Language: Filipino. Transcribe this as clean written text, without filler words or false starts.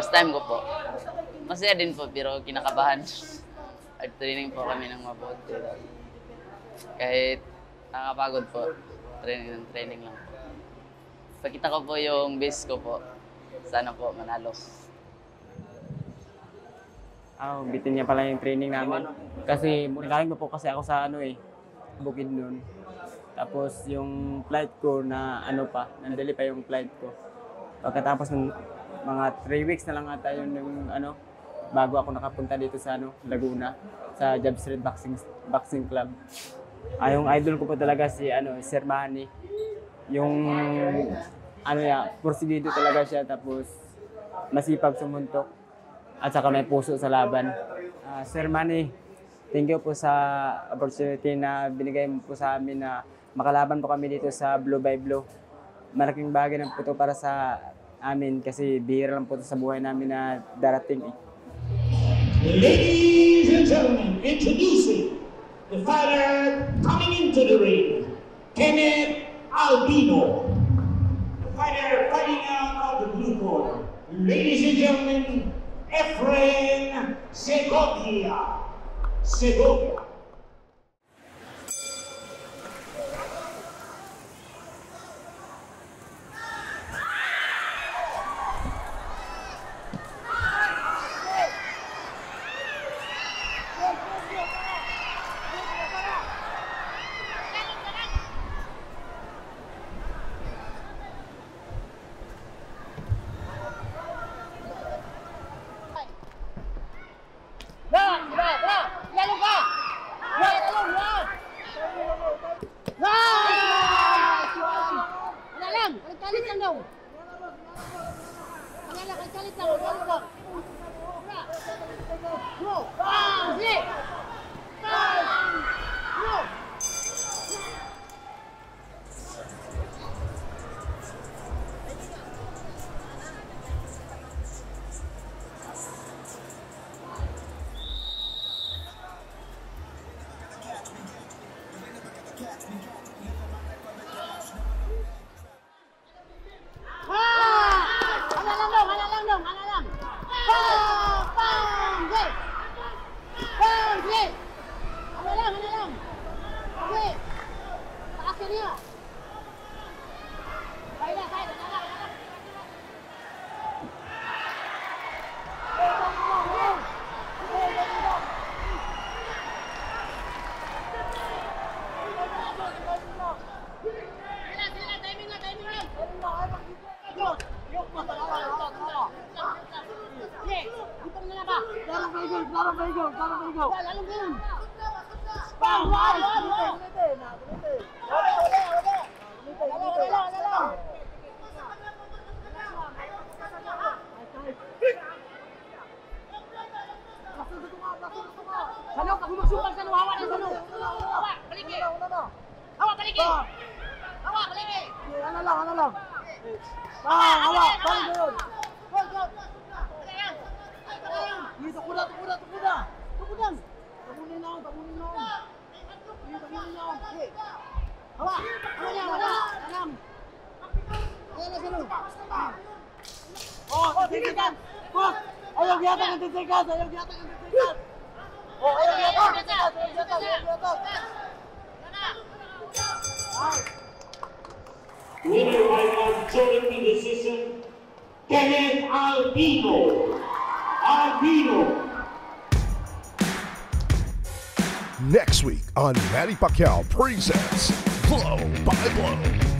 First time ko po. Masaya din po, pero kinakabahan. Training po kami ng mabuti. Kahit nakakapagod po, training lang po. Pakita ko po yung base ko po. Sana po manalo. Bitin niya pala yung training namin. Kasi galing po kasi ako sa bukid nun. Tapos yung flight ko na nandali pa yung flight ko. Pagkatapos ng mga 3 weeks na lang ata yun yung bago ako nakapunta dito sa Laguna, sa Job Street Boxing Club. Yung idol ko po talaga si Sir Manny. Yung porsigido talaga siya, tapos masipag sumuntok at saka may puso sa laban. Sir Manny, thank you po sa opportunity na binigay mo po sa amin na makalaban po kami dito sa Blue by Blue. Malaking bagay na po ito para sa amin kasi bihira lang po ito sa buhay namin na darating. Ladies and gentlemen, introducing the fighter coming into the ring, Kenneth Albino. The fighter fighting out of the blue corner, ladies and gentlemen, Efren Segovia. Winner by majority decision, Kenneth Albino. Next week on Manny Pacquiao presents Blow by Blow.